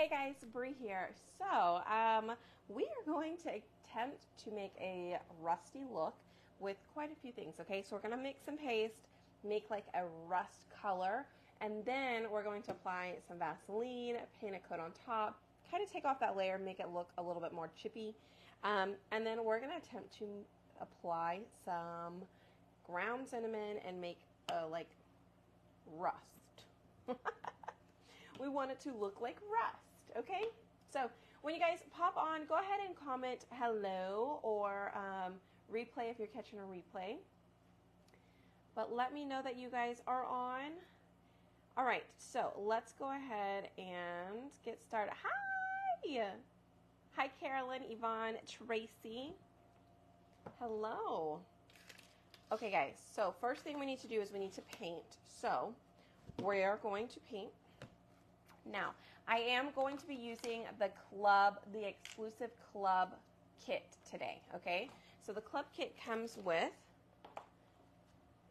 Hey guys, Bree here. We are going to attempt to make a rusty look with quite a few things, okay? So we're going to make some paste, make like a rust color, and then we're going to apply some Vaseline, paint a coat on top, kind of take off that layer, make it look a little bit more chippy. And then we're going to attempt to apply some ground cinnamon and make like rust. We want it to look like rust, okay? So when you guys pop on, go ahead and comment hello or replay if you're catching a replay. But let me know that you guys are on. All right, so let's go ahead and get started. Hi! Hi, Carolyn, Yvonne, Tracy. Hello. Okay, guys, so first thing we need to do is we need to paint. So we're going to paint. Now, I am going to be using the exclusive club kit today, okay? So the club kit comes with,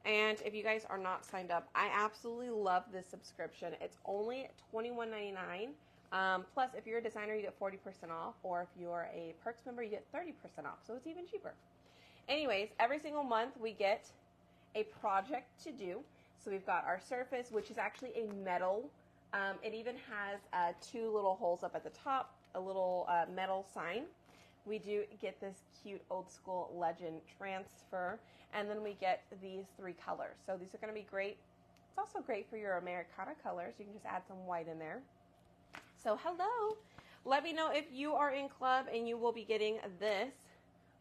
and if you guys are not signed up, I absolutely love this subscription. It's only $21.99. Plus, if you're a designer, you get 40% off, or if you're a Perks member, you get 30% off, so it's even cheaper. Anyways, every single month we get a project to do. So we've got our surface, which is actually a metal. It even has two little holes up at the top, a little metal sign. We do get this cute old school legend transfer, and then we get these three colors. So these are going to be great. It's also great for your Americana colors. You can just add some white in there. So hello. Let me know if you are in club and you will be getting this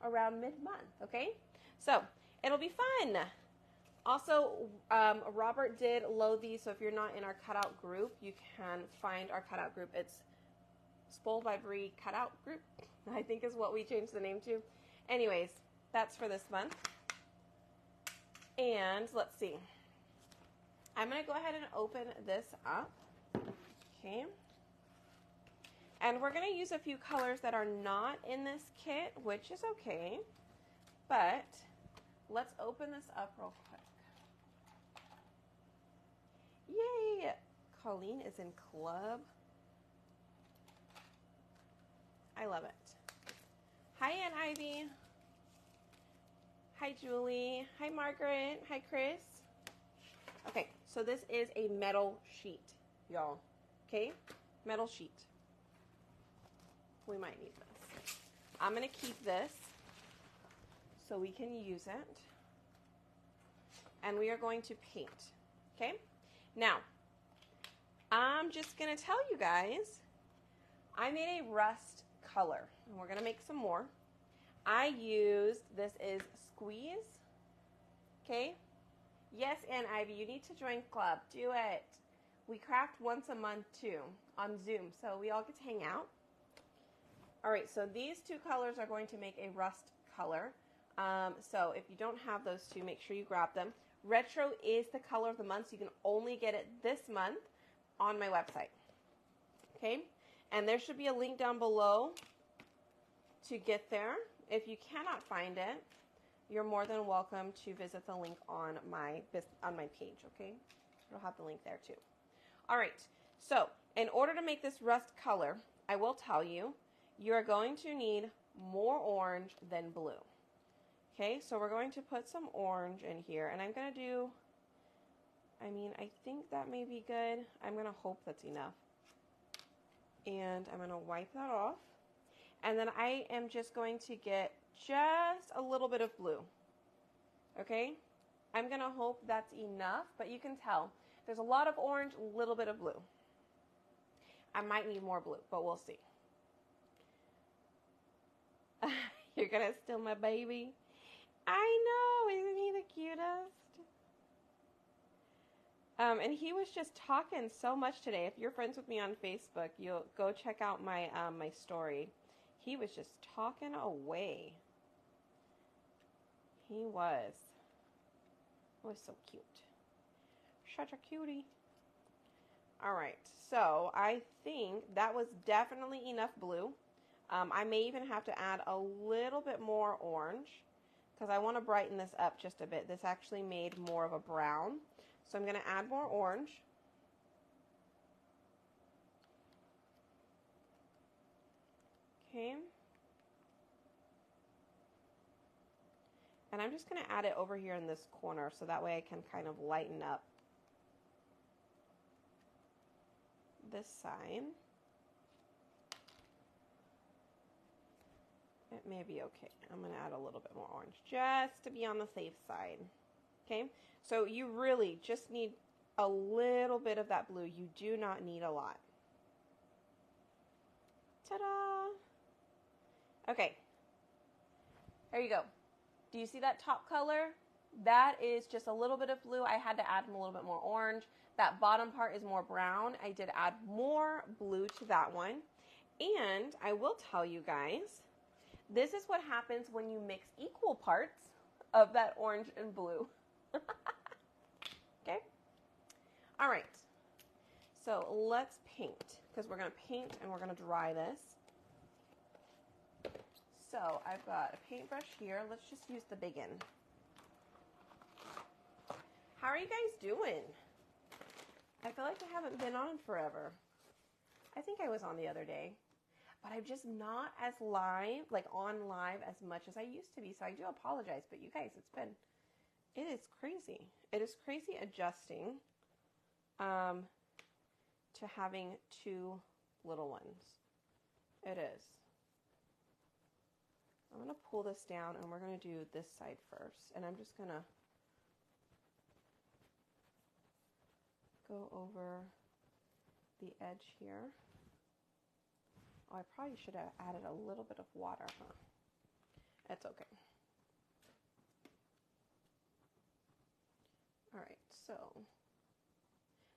around mid-month, okay? So it'll be fun. Also, Robert did load these, so if you're not in our cutout group, you can find our cutout group. It's Spoiled by Bree Cutout Group, I think is what we changed the name to. Anyways, that's for this month. And let's see. I'm going to go ahead and open this up. Okay. And we're going to use a few colors that are not in this kit, which is okay. But let's open this up real quick. Yay! Colleen is in club. I love it. Hi, Aunt Ivy. Hi, Julie. Hi, Margaret. Hi, Chris. Okay, so this is a metal sheet, y'all. Okay? Metal sheet. We might need this. I'm going to keep this so we can use it. And we are going to paint. Okay? Now, I'm just going to tell you guys, I made a rust color, and we're going to make some more. I used, this is Squeeze, okay? Yes, Aunt Ivy, you need to join club. Do it. We craft once a month, too, on Zoom, so we all get to hang out. All right, so these two colors are going to make a rust color. So if you don't have those two, make sure you grab them. Retro is the color of the month, so you can only get it this month on my website. Okay? And there should be a link down below to get there. If you cannot find it, you're more than welcome to visit the link on my page, okay? It'll have the link there too. All right. So, in order to make this rust color, I will tell you, you're going to need more orange than blue. Okay, so we're going to put some orange in here, and I'm going to do, I think that may be good. I'm going to hope that's enough. And I'm going to wipe that off. And then I am just going to get just a little bit of blue. Okay, I'm going to hope that's enough, but you can tell. There's a lot of orange, a little bit of blue. I might need more blue, but we'll see. You're going to steal my baby? I know, isn't he the cutest? And he was just talking so much today. If you're friends with me on Facebook, you'll go check out my my story. He was just talking away. He was so cute. Such a cutie. All right, so I think that was definitely enough blue. I may even have to add a little bit more orange, because I want to brighten this up just a bit. This actually made more of a brown. So I'm going to add more orange. Okay. And I'm just going to add it over here in this corner so that way I can kind of lighten up this side. It may be okay. I'm going to add a little bit more orange just to be on the safe side. Okay, so you really just need a little bit of that blue. You do not need a lot. Ta-da! Okay, there you go. Do you see that top color? That is just a little bit of blue. I had to add a little bit more orange. That bottom part is more brown. I did add more blue to that one. And I will tell you guys, this is what happens when you mix equal parts of that orange and blue. Okay? All right. So let's paint, because we're going to paint and we're going to dry this. So I've got a paintbrush here. Let's just use the big end. How are you guys doing? I feel like I haven't been on forever. I think I was on the other day, but I'm just not as live, like on live as much as I used to be. So I do apologize, but you guys, it is crazy. It is crazy adjusting to having two little ones. It is. I'm going to pull this down and we're going to do this side first. And I'm just going to go over the edge here. Oh, I probably should have added a little bit of water, huh? That's okay. All right, so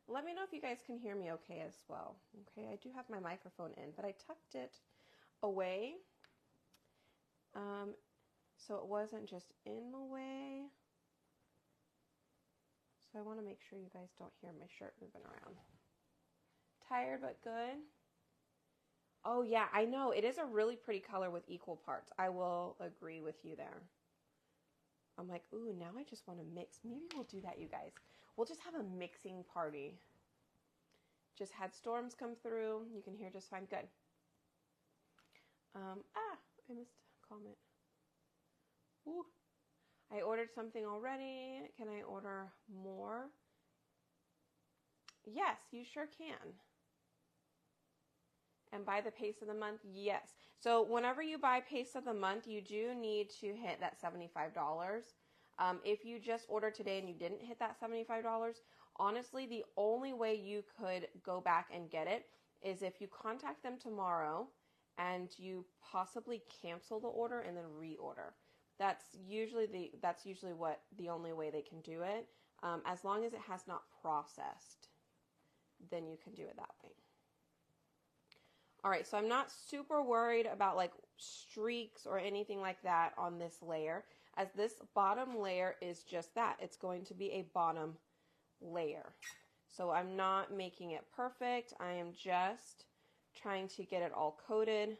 let me know if you guys can hear me okay as well. Okay, I do have my microphone in, but I tucked it away so it wasn't just in the way. So I want to make sure you guys don't hear my shirt moving around. Tired but good. Oh yeah, I know. It is a really pretty color with equal parts. I will agree with you there. I'm like, ooh, now I just want to mix. Maybe we'll do that, you guys. We'll just have a mixing party. Just had storms come through. You can hear just fine. Good. I missed a comment. Ooh. I ordered something already. Can I order more? Yes, you sure can. And buy the pace of the month? Yes. So whenever you buy pace of the month, you do need to hit that $75. If you just ordered today and you didn't hit that $75, honestly, the only way you could go back and get it is if you contact them tomorrow and you possibly cancel the order and then reorder. That's usually what the only way they can do it. As long as it has not processed, then you can do it that way. All right, so I'm not super worried about like streaks or anything like that on this layer, as this bottom layer is just that. It's going to be a bottom layer. So I'm not making it perfect. I am just trying to get it all coated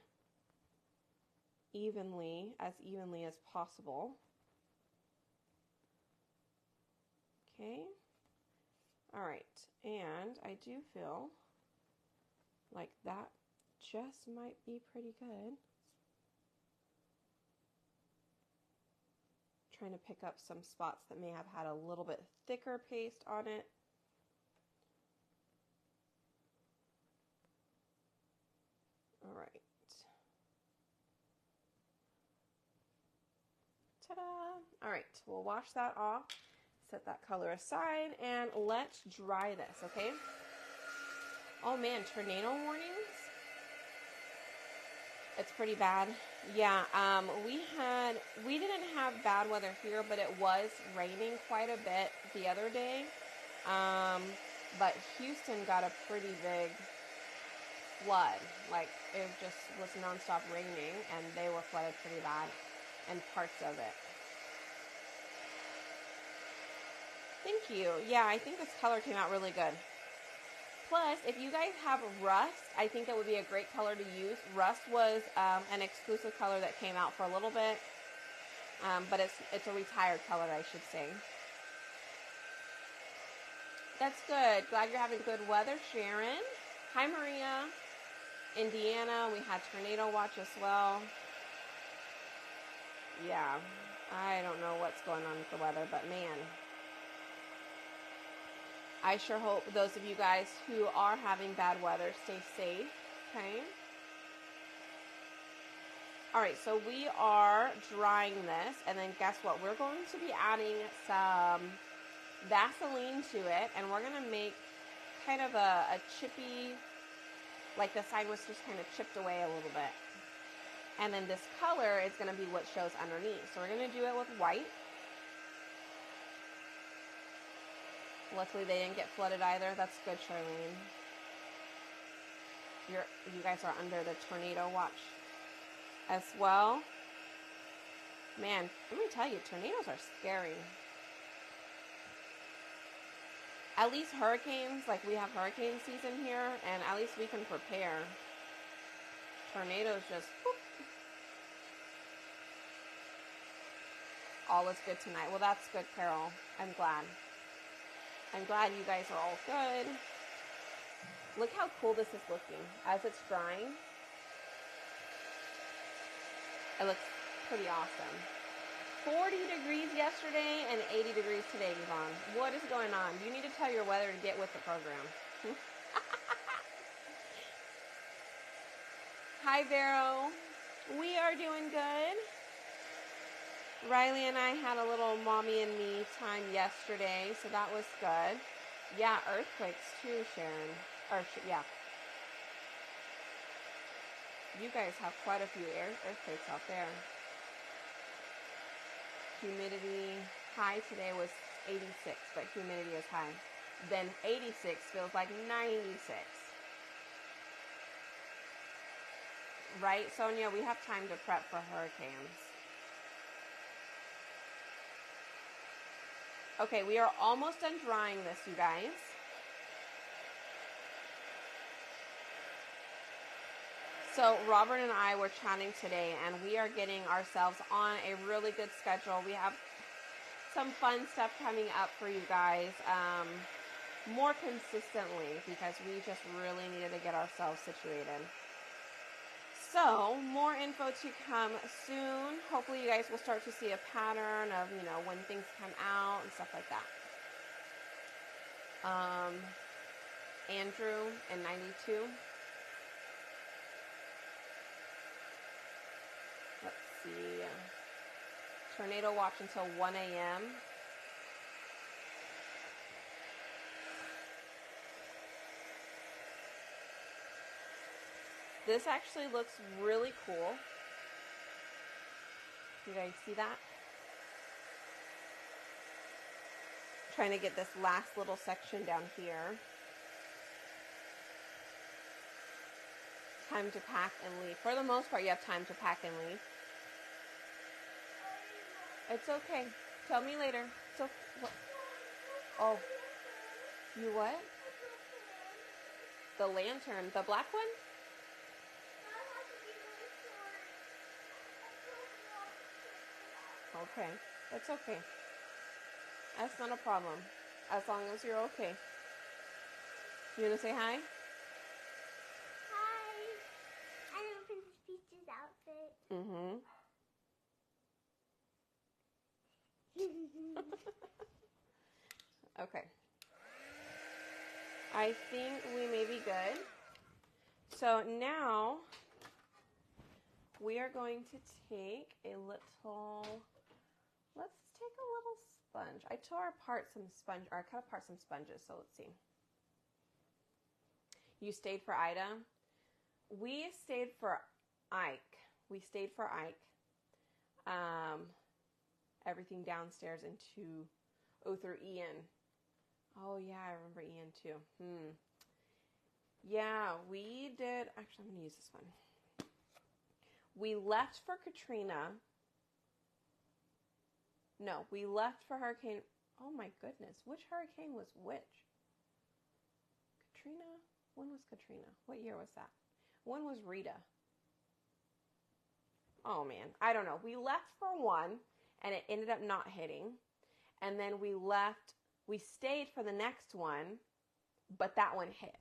evenly as possible. Okay. All right, and I do feel like that just might be pretty good. Trying to pick up some spots that may have had a little bit thicker paste on it. All right. Ta-da! All right, we'll wash that off, set that color aside, and let's dry this, okay? Oh man, tornado warnings? It's pretty bad. Yeah, we didn't have bad weather here, but it was raining quite a bit the other day. But Houston got a pretty big flood. Like, it just was nonstop raining, and they were flooded pretty bad in parts of it. Thank you. Yeah, I think this color came out really good. Plus, if you guys have rust, I think that would be a great color to use. Rust was an exclusive color that came out for a little bit, but it's a retired color, I should say. That's good. Glad you're having good weather, Sharon. Hi, Maria. Indiana, we had tornado watch as well. Yeah, I don't know what's going on with the weather, but man, I sure hope those of you guys who are having bad weather stay safe, okay? All right, so we are drying this, and then guess what? We're going to be adding some Vaseline to it, and we're going to make kind of a chippy, like the side was just kind of chipped away a little bit. And then this color is going to be what shows underneath. So we're going to do it with white. Luckily they didn't get flooded either. That's good, Charlene. You guys are under the tornado watch as well. Man, let me tell you, tornadoes are scary. At least hurricanes, like we have hurricane season here, and at least we can prepare. Tornadoes just, whoop. All is good tonight. Well, that's good, Carol. I'm glad. I'm glad you guys are all good. Look how cool this is looking as it's drying. It looks pretty awesome. 40 degrees yesterday and 80 degrees today, Yvonne. What is going on? You need to tell your weather to get with the program. Hi, Vero. We are doing good. Riley and I had a little mommy and me time yesterday, so that was good. Yeah, earthquakes too, Sharon. Yeah. You guys have quite a few earthquakes out there. Humidity high today was 86, but humidity is high. Then 86 feels like 96. Right, Sonia? We have time to prep for hurricanes. Okay, we are almost done drying this, you guys. So Robert and I were chatting today, and we are getting ourselves on a really good schedule. We have some fun stuff coming up for you guys more consistently because we just really needed to get ourselves situated. So more info to come soon. Hopefully you guys will start to see a pattern of, you know, when things come out and stuff like that. Andrew in 92. Let's see. Tornado watch until 1 a.m. This actually looks really cool. You guys see that? Trying to get this last little section down here. Time to pack and leave. For the most part, you have time to pack and leave. It's okay. Tell me later. So, oh, you what? The lantern, the black one? Okay, that's okay. That's not a problem. As long as you're okay. You gonna say hi? Hi. I know Princess Peach's outfit. Mm-hmm. Okay. I think we may be good. So now we are going to take a little, let's take a little sponge. I tore apart some sponge, or I cut apart some sponges, so let's see. You stayed for Ida? We stayed for Ike. We stayed for Ike. Everything downstairs into, through Ian. Oh yeah, I remember Ian too. Yeah, we did, actually I'm going to use this one. We left for Katrina. No, we left for Hurricane, oh my goodness, which hurricane was which? Katrina? When was Katrina? What year was that? When was Rita? Oh man, I don't know. We left for one and it ended up not hitting. And then we left, we stayed for the next one, but that one hit.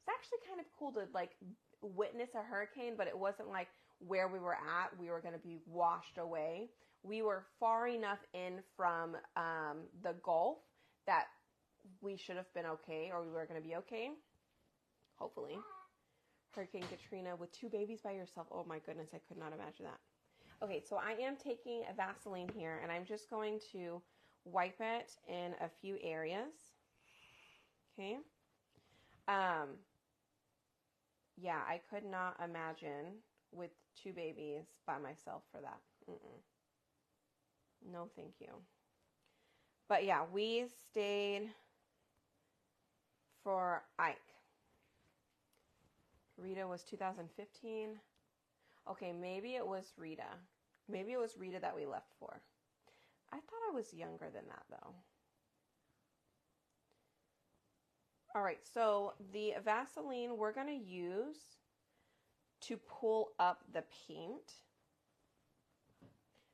It's actually kind of cool to like witness a hurricane, but it wasn't like where we were at, we were going to be washed away. We were far enough in from the Gulf that we should have been okay, or we were going to be okay. Hopefully. Hurricane Katrina with 2 babies by yourself. Oh my goodness, I could not imagine that. Okay, so I am taking a Vaseline here, and I'm just going to wipe it in a few areas. Okay. Yeah, I could not imagine with 2 babies by myself for that. No, thank you. But yeah, we stayed for Ike. Rita was 2015. Okay, maybe it was Rita. Maybe it was Rita that we left for. I thought I was younger than that, though. All right, so the Vaseline we're going to use to pull up the paint.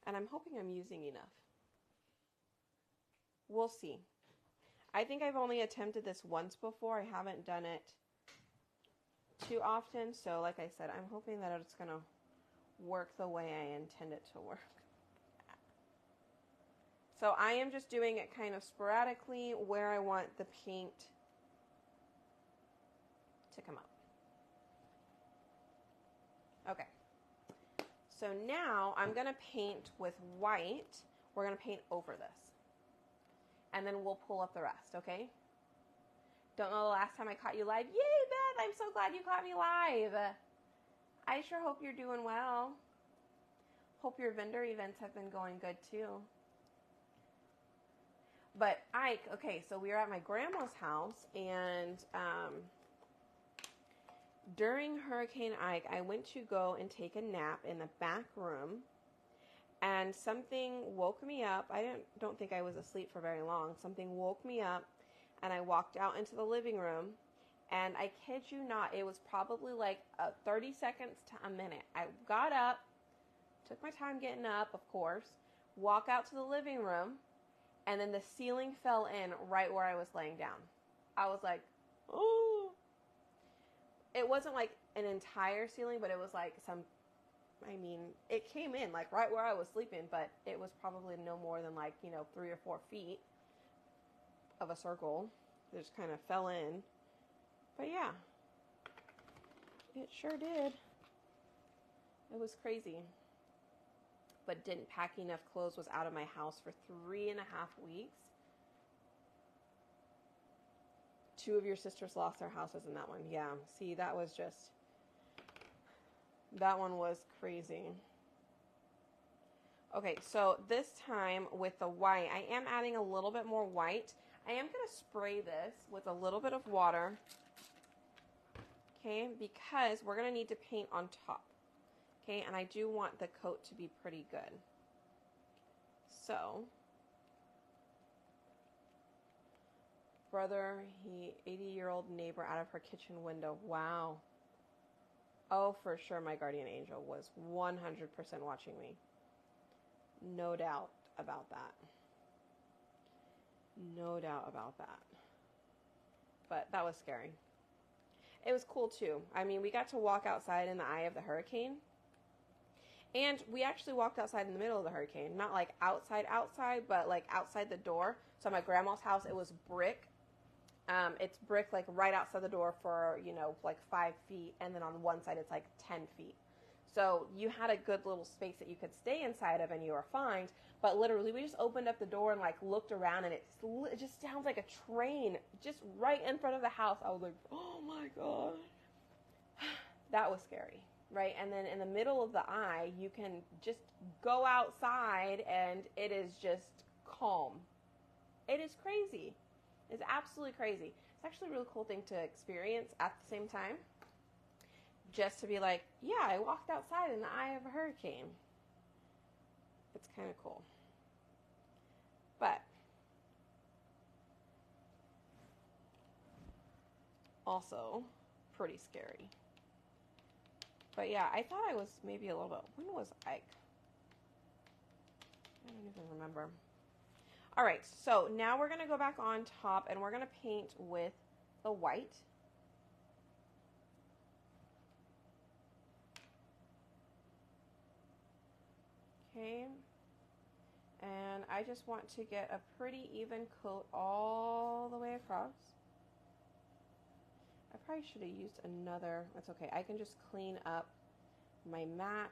And I'm hoping I'm using enough. We'll see. I think I've only attempted this once before. I haven't done it too often. So like I said, I'm hoping that it's going to work the way I intend it to work. So I am just doing it kind of sporadically where I want the paint to come up. Okay. So now I'm going to paint with white. We're going to paint over this. And then we'll pull up the rest, okay? Don't know the last time I caught you live. Yay, Beth! I'm so glad you caught me live. I sure hope you're doing well. Hope your vendor events have been going good too. But Ike, okay, so we were at my grandma's house, and during Hurricane Ike, I went to go and take a nap in the back room, and something woke me up. I don't think I was asleep for very long. Something woke me up, and I walked out into the living room, and I kid you not, it was probably like 30 seconds to a minute. I got up, took my time getting up, of course, walk out to the living room, and then the ceiling fell in right where I was laying down. I was like, oh. It wasn't like an entire ceiling, but it was like it came in like right where I was sleeping, but it was probably no more than like, 3 or 4 feet of a circle. It just kind of fell in. But yeah, it sure did. It was crazy. But didn't pack enough clothes, was out of my house for 3.5 weeks. 2 of your sisters lost their houses in that one. Yeah, see, that one was crazy. Okay, so this time with the white, I am adding a little bit more white. I am going to spray this with a little bit of water, okay, because we're going to need to paint on top, okay, and I do want the coat to be pretty good. So, brother, 80-year-old neighbor out of her kitchen window. Wow. Oh, for sure my guardian angel was 100% watching me. No doubt about that. No doubt about that. But that was scary. It was cool too. I mean, we got to walk outside in the eye of the hurricane. And we actually walked outside in the middle of the hurricane. Not like outside, but like outside the door. So at my grandma's house, it was brick. It's brick like right outside the door for, like 5 feet. And then on one side, it's like 10 feet. So you had a good little space that you could stay inside of and you were fine. But literally, we just opened up the door and like looked around, and it just sounds like a train just right in front of the house. I was like, oh my God. That was scary, right? And then in the middle of the eye, you can just go outside and it is just calm. It is crazy. It's absolutely crazy. It's actually a really cool thing to experience at the same time. Just to be like, yeah, I walked outside in the eye of a hurricane. It's kind of cool. But also pretty scary. But yeah, I thought I was maybe a little bit... When was Ike? I don't even remember. All right, so now we're going to go back on top, and we're going to paint with the white. Okay. And I just want to get a pretty even coat all the way across. I probably should have used another. That's okay. I can just clean up my mat.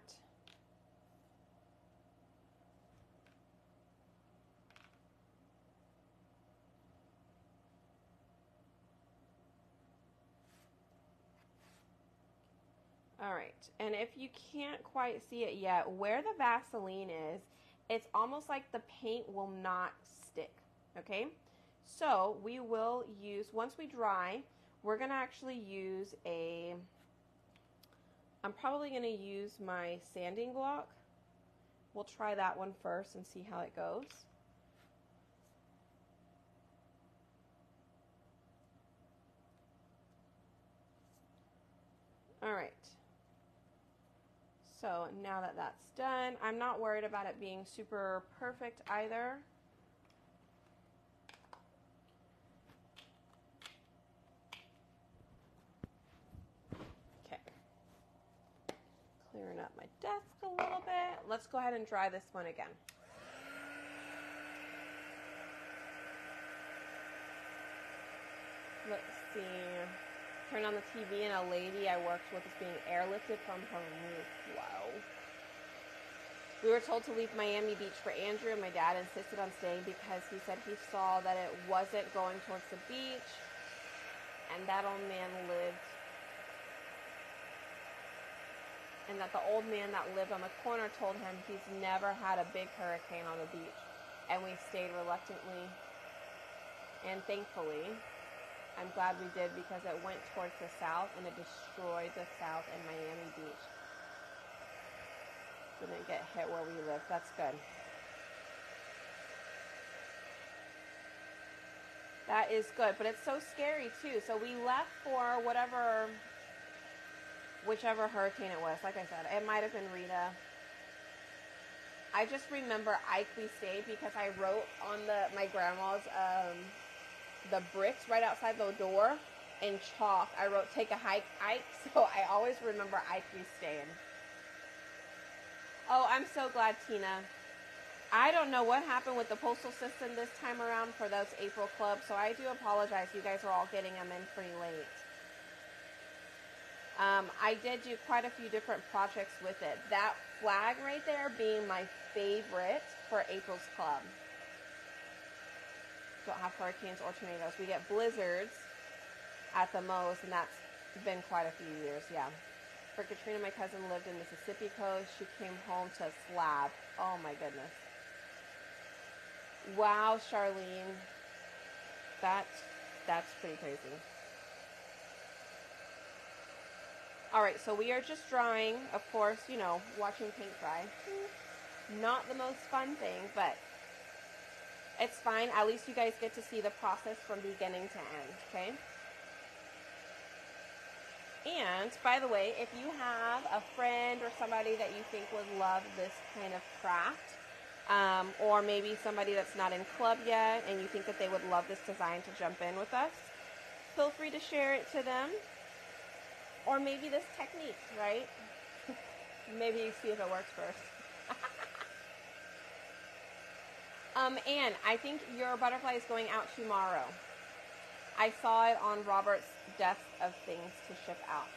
All right, and if you can't quite see it yet, where the Vaseline is, it's almost like the paint will not stick, okay? So we will use, once we dry, we're gonna actually use I'm probably gonna use my sanding block. We'll try that one first and see how it goes. All right. So now that that's done, I'm not worried about it being super perfect either. Okay. Clearing up my desk a little bit. Let's go ahead and dry this one again. Let's see. Turned on the TV and a lady I worked with is being airlifted from her roof. Wow. We were told to leave Miami Beach for Andrew, and my dad insisted on staying because he said he saw that it wasn't going towards the beach, and that old man lived, and that the old man that lived on the corner told him he's never had a big hurricane on the beach, and we stayed reluctantly, and thankfully, I'm glad we did because it went towards the south and it destroyed the south and Miami Beach. Didn't get hit where we live. That's good. That is good, but it's so scary too. So we left for whichever hurricane it was. Like I said, it might have been Rita. I just remember Ike we stayed because I wrote on my grandma's the bricks right outside the door in chalk. I wrote "Take a hike, Ike," so I always remember Ike we stayed. Oh, I'm so glad, Tina. I don't know what happened with the postal system this time around for those April clubs, so I do apologize. You guys are all getting them in pretty late. I did do quite a few different projects with it. That flag right there being my favorite for April's club. Don't have hurricanes or tornadoes. We get blizzards at the most, and that's been quite a few years, yeah. For Katrina, my cousin lived in Mississippi coast. She came home to a slab. Oh my goodness. Wow, Charlene. That's pretty crazy. All right, so we are just drying. Of course, you know, watching paint dry. Not the most fun thing, but it's fine. At least you guys get to see the process from beginning to end, okay? And, by the way, if you have a friend or somebody that you think would love this kind of craft, or maybe somebody that's not in club yet and you think that they would love this design to jump in with us, feel free to share it to them. Or maybe this technique, right? Maybe you see if it works first. And I think your butterfly is going out tomorrow. I saw it on Robert's desk of things to ship out.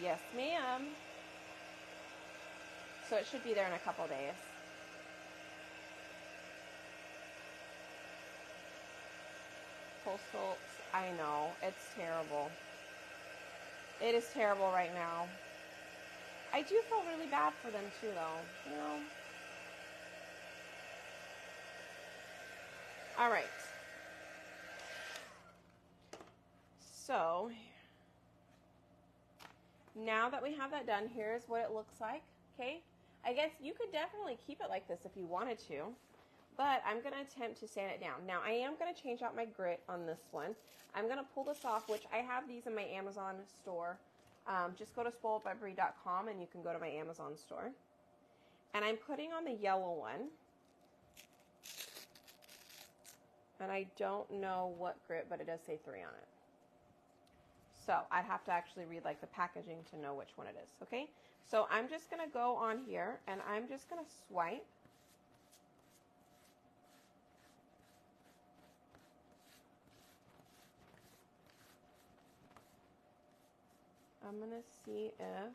Yes, ma'am. So it should be there in a couple days. Postal, I know, it's terrible. It is terrible right now. I do feel really bad for them too, though, you know. All right. So, now that we have that done, here's what it looks like, okay? I guess you could definitely keep it like this if you wanted to, but I'm going to attempt to sand it down. Now, I am going to change out my grit on this one. I'm going to pull this off, which I have these in my Amazon store. Just go to spoiledbybrie.com and you can go to my Amazon store. And I'm putting on the yellow one. And I don't know what grit, but it does say 3 on it. So I'd have to actually read like the packaging to know which one it is, okay? So I'm just gonna go on here and I'm just gonna swipe. I'm gonna see if,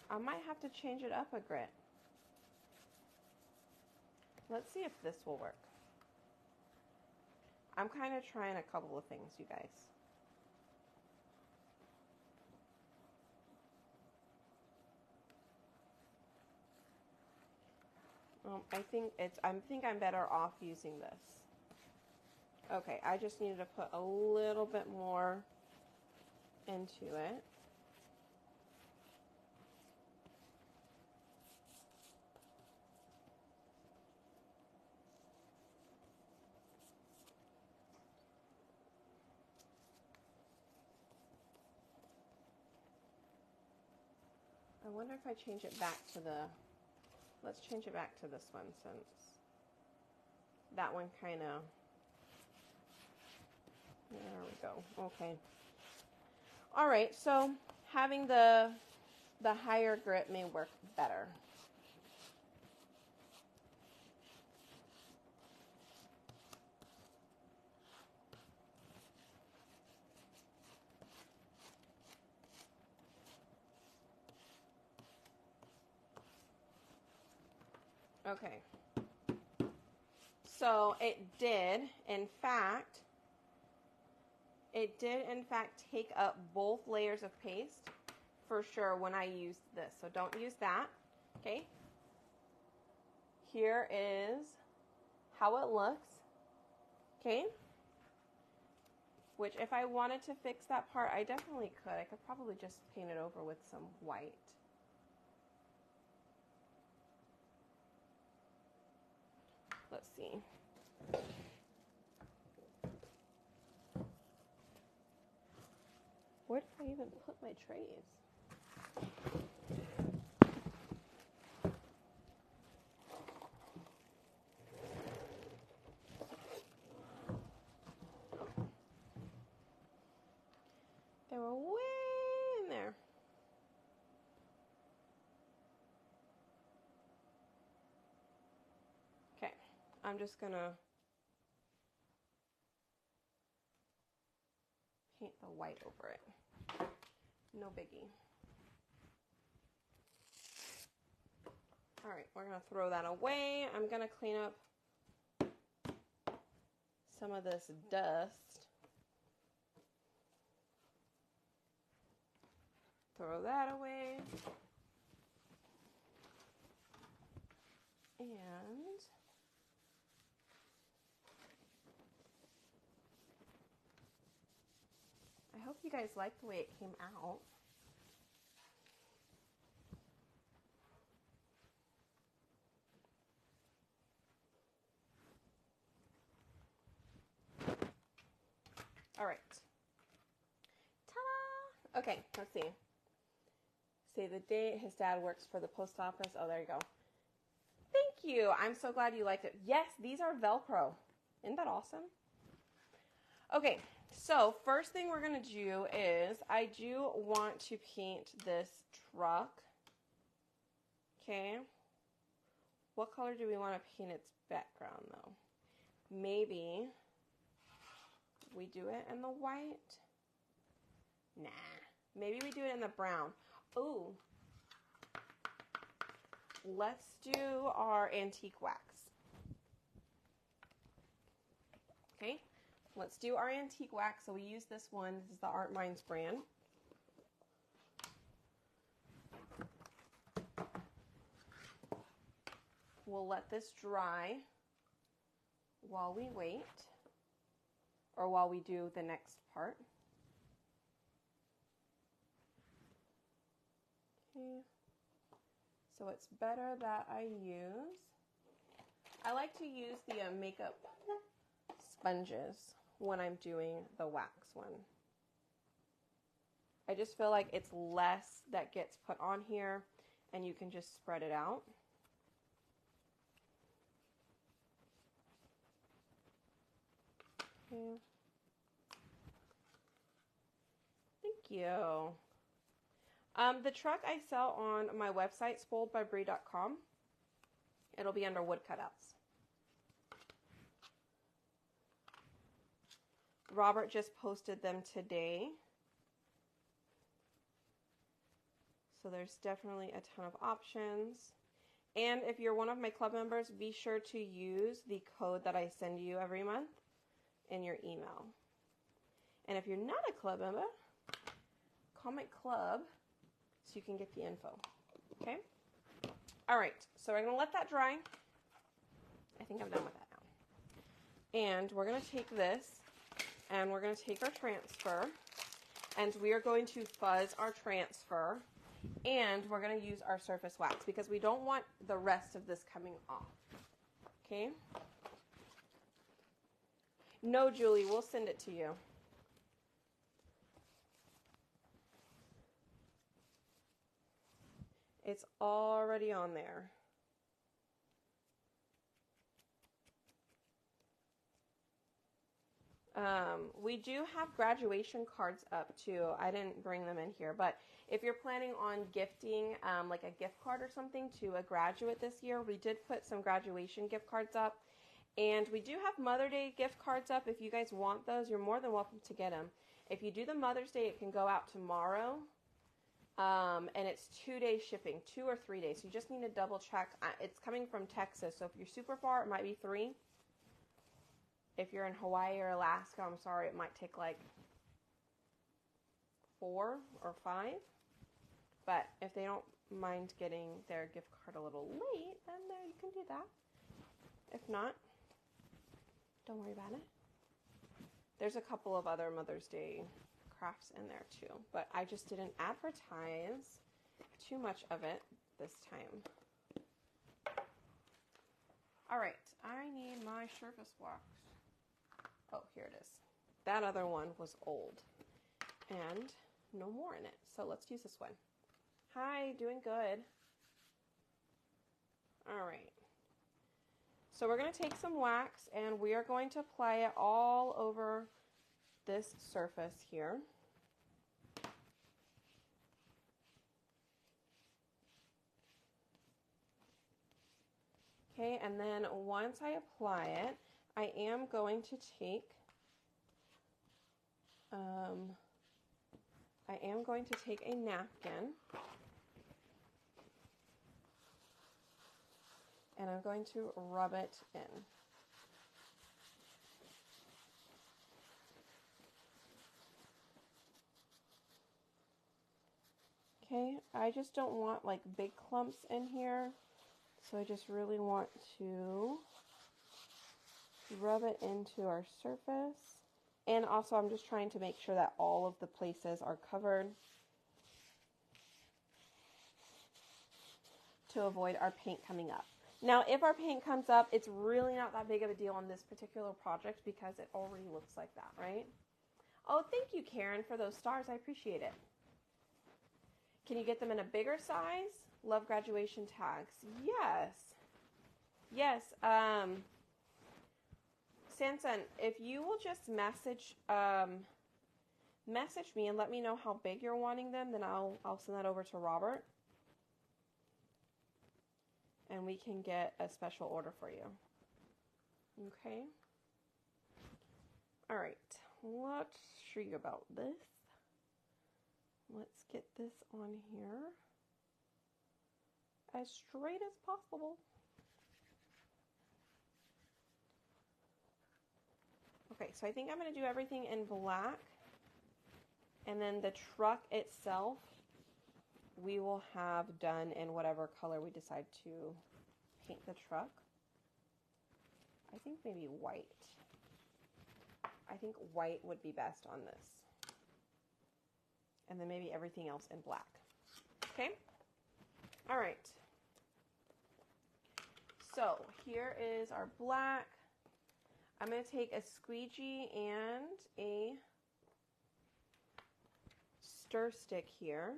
I might have to change it up a grit. Let's see if this will work. I'm kind of trying a couple of things, you guys. I think I'm better off using this. Okay, I just needed to put a little bit more into it. I wonder if I change it back to the, let's change it back to this one since that one kind of, there we go, okay. All right, so having the higher grit may work better. Okay. So it did, in fact, take up both layers of paste for sure when I used this. So don't use that, okay? Here is how it looks, okay? Which if I wanted to fix that part, I definitely could. I could probably just paint it over with some white. Let's see. Where did I even put my trays? They were way in there. Okay, I'm just gonna paint the white over it. No biggie. All right, we're gonna throw that away. I'm gonna clean up some of this dust. Throw that away. And I hope you guys like the way it came out. All right. Ta-da! Okay, let's see. Say the date. His dad works for the post office. Oh, there you go. Thank you. I'm so glad you liked it. Yes, these are Velcro. Isn't that awesome? Okay, so first thing we're going to do is I do want to paint this truck. Okay. What color do we want to paint its background, though? Maybe we do it in the white? Nah. Maybe we do it in the brown. Ooh. Let's do our antique wax. Okay. Let's do our antique wax. So we use this one. This is the Art Minds brand. We'll let this dry while we wait, or while we do the next part. Okay. So it's better that I like to use the makeup sponges when I'm doing the wax one. I just feel like it's less that gets put on here and you can just spread it out. Okay. Thank you. The truck I sell on my website, spoiledbybrie.com. It'll be under wood cutouts. Robert just posted them today. So there's definitely a ton of options. And if you're one of my club members, be sure to use the code that I send you every month in your email. And if you're not a club member, call my club so you can get the info. Okay? All right. So we're going to let that dry. I think I'm done with that now. And we're going to take this and we're going to take our transfer and we are going to fuzz our transfer. And we're going to use our surface wax because we don't want the rest of this coming off. Okay? No, Julie, we'll send it to you. It's already on there. We do have graduation cards up too. I didn't bring them in here, but if you're planning on gifting like a gift card or something to a graduate this year, we did put some graduation gift cards up. And we do have Mother's Day gift cards up. If you guys want those, you're more than welcome to get them. If you do the Mother's Day, it can go out tomorrow. And it's 2-day shipping, 2 or 3 days. So you just need to double check. It's coming from Texas, so if you're super far, it might be 3. If you're in Hawaii or Alaska, I'm sorry, it might take like 4 or 5. But if they don't mind getting their gift card a little late, then you can do that. If not, don't worry about it. There's a couple of other Mother's Day crafts in there too, but I just didn't advertise too much of it this time. All right, I need my surface wax. Oh, here it is. That other one was old and no more in it. So let's use this one. Hi, doing good. All right. So we're going to take some wax and we are going to apply it all over this surface here. Okay, and then once I apply it, I am going to take a napkin and I'm going to rub it in. Okay, I just don't want like big clumps in here, so I just really want to rub it into our surface. And also I'm just trying to make sure that all of the places are covered to avoid our paint coming up. Now, if our paint comes up, it's really not that big of a deal on this particular project because it already looks like that, right? Oh, thank you, Karen, for those stars. I appreciate it. Can you get them in a bigger size? Love graduation tags. Yes. Yes. Sansan, if you will just message me and let me know how big you're wanting them, then I'll send that over to Robert. And we can get a special order for you. Okay. All right. Let's see about this. Let's get this on here as straight as possible. Okay, so I think I'm going to do everything in black. And then the truck itself, we will have done in whatever color we decide to paint the truck. I think maybe white. I think white would be best on this. And then maybe everything else in black. Okay? All right. So here is our black. I'm going to take a squeegee and a stir stick here.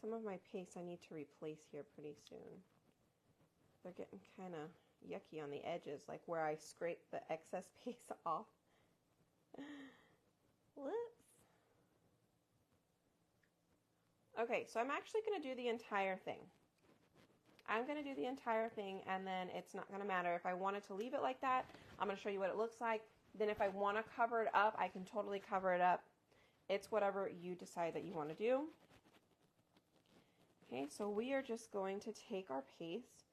Some of my paste I need to replace here pretty soon. They're getting kind of yucky on the edges, like where I scrape the excess paste off. Whoops. Okay, so I'm actually going to do the entire thing. I'm going to do the entire thing, and then it's not going to matter. If I wanted to leave it like that, I'm going to show you what it looks like. Then if I want to cover it up, I can totally cover it up. It's whatever you decide that you want to do. Okay, so we are just going to take our paste,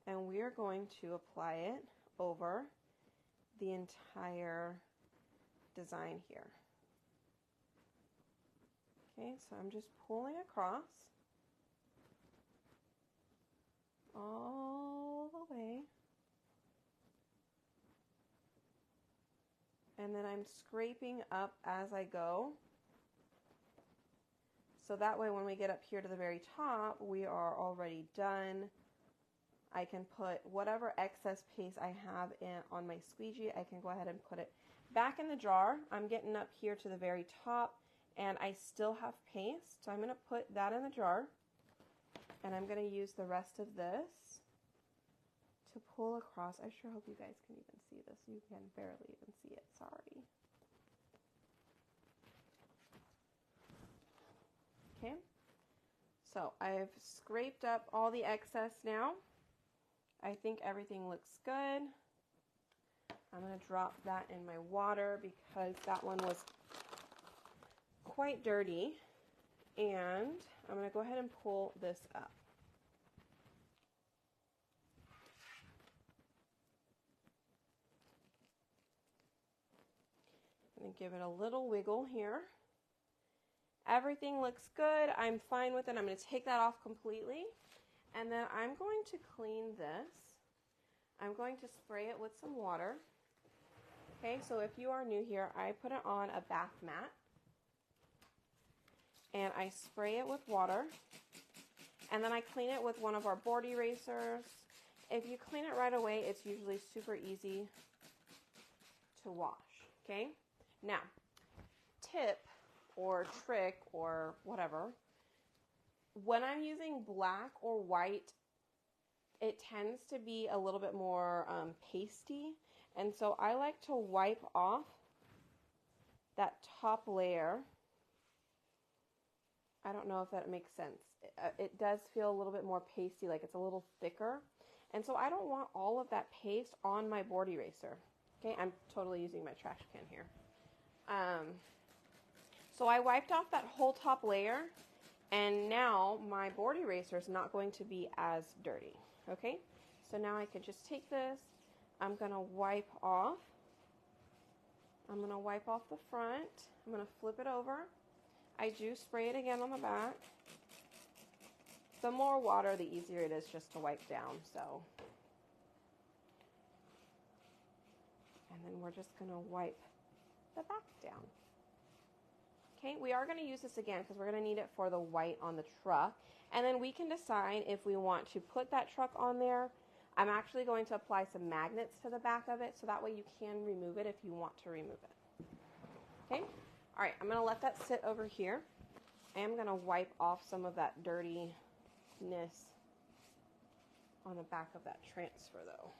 and we are going to apply it over the entire design here. Okay, so I'm just pulling across all the way. And then I'm scraping up as I go. So that way when we get up here to the very top, we are already done. I can put whatever excess paste I have on my squeegee, I can go ahead and put it back in the jar. I'm getting up here to the very top, and I still have paste. So I'm going to put that in the jar, and I'm going to use the rest of this to pull across. I sure hope you guys can even see this. You can barely even see it. Sorry. Okay. So I've scraped up all the excess now. I think everything looks good. I'm going to drop that in my water because that one was quite dirty. And I'm going to go ahead and pull this up. I'm going to give it a little wiggle here. Everything looks good. I'm fine with it. I'm going to take that off completely. And then I'm going to clean this. I'm going to spray it with some water. Okay, so if you are new here, I put it on a bath mat. And I spray it with water. And then I clean it with one of our board erasers. If you clean it right away, it's usually super easy to wash. Okay, now, tip or trick or whatever, when I'm using black or white, it tends to be a little bit more pasty, and so I like to wipe off that top layer. I don't know if that makes sense. It does feel a little bit more pasty, like it's a little thicker, and so I don't want all of that paste on my board eraser. Okay, I'm totally using my trash can here. So I wiped off that whole top layer, and now my board eraser is not going to be as dirty. Okay, so now I can just take this. I'm going to wipe off. I'm going to wipe off the front. I'm going to flip it over. I do spray it again on the back. The more water, the easier it is just to wipe down. So, and then we're just going to wipe the back down. Okay, we are going to use this again because we're going to need it for the white on the truck. And then we can decide if we want to put that truck on there. I'm actually going to apply some magnets to the back of it so that way you can remove it if you want to remove it. Okay, all right, I'm going to let that sit over here. I am going to wipe off some of that dirtiness on the back of that transfer though.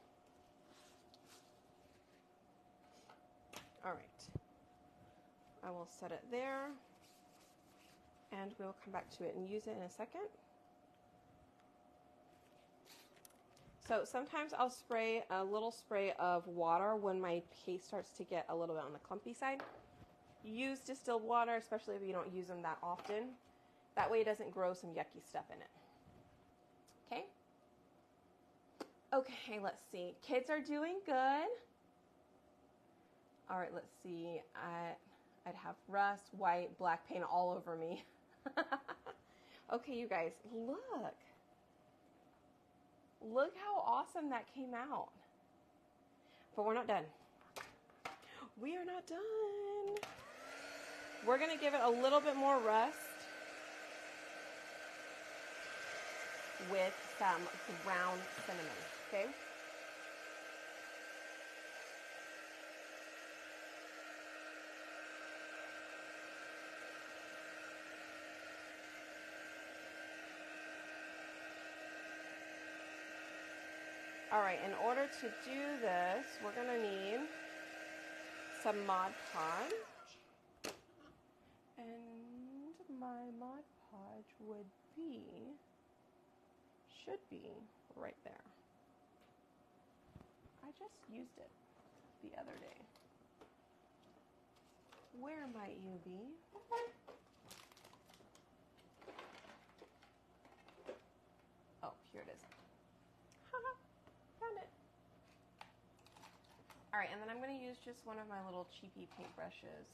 All right. I will set it there, and we'll come back to it and use it in a second. So sometimes I'll spray a little spray of water when my paste starts to get a little bit on the clumpy side. Use distilled water, especially if you don't use them that often. That way it doesn't grow some yucky stuff in it. Okay? Okay, let's see. Kids are doing good. All right, let's see. I'd have rust, white, black paint all over me. Okay, you guys, look. Look how awesome that came out. But we're not done. We are not done. We're going to give it a little bit more rust with some ground cinnamon, okay? All right, in order to do this, we're going to need some Mod Podge. And my Mod Podge should be right there. I just used it the other day. Where might you be? Oh, here it is. Haha, found it. All right, and then I'm going to use just one of my little cheapy paintbrushes.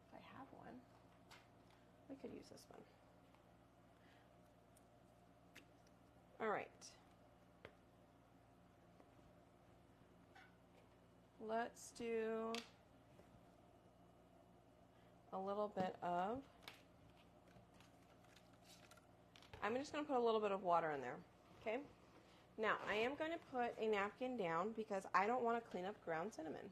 If I have one, we could use this one. All right. Let's do a little bit of, I'm just going to put a little bit of water in there, okay? Now, I am going to put a napkin down because I don't want to clean up ground cinnamon.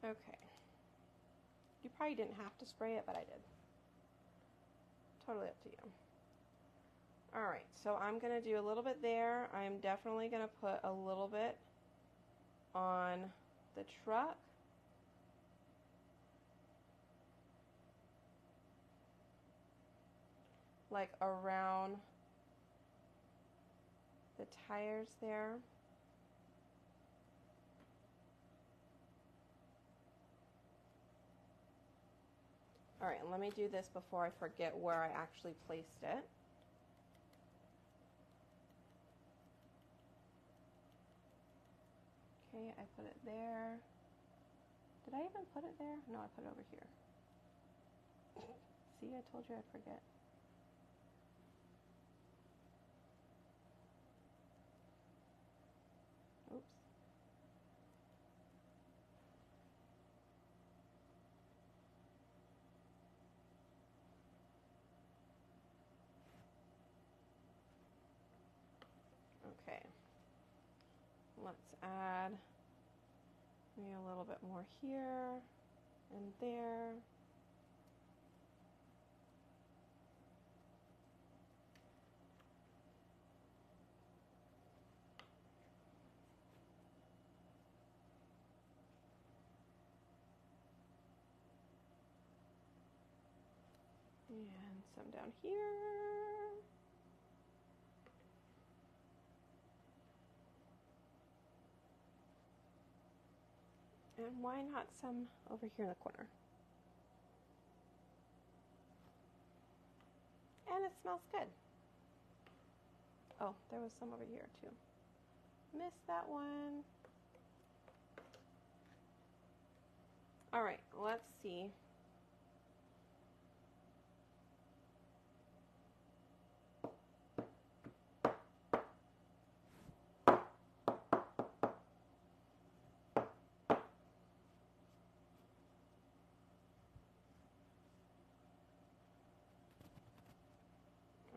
Okay. You probably didn't have to spray it, but I did. Totally up to you. All right, so I'm going to do a little bit there. I'm definitely going to put a little bit on the truck. Like around the tires there. All right, and let me do this before I forget where I actually placed it. Okay, I put it there. Did I even put it there? No, I put it over here. See, I told you I'd forget. Oops. Okay. Let's add maybe a little bit more here and there. And some down here. And why not some over here in the corner? And it smells good. Oh, there was some over here too. Missed that one. All right, let's see.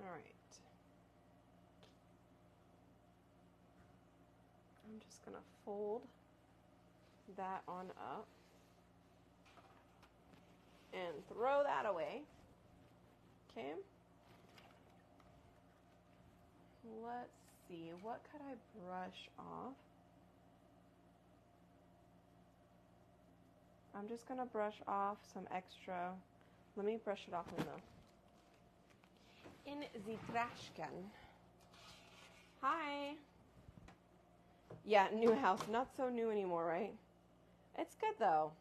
All right. I'm just going to fold that on up and throw that away. Okay. Let's see. What could I brush off? I'm just going to brush off some extra. Let me brush it off in the trash can. Hi. Yeah, new house. Not so new anymore, right? It's good, though.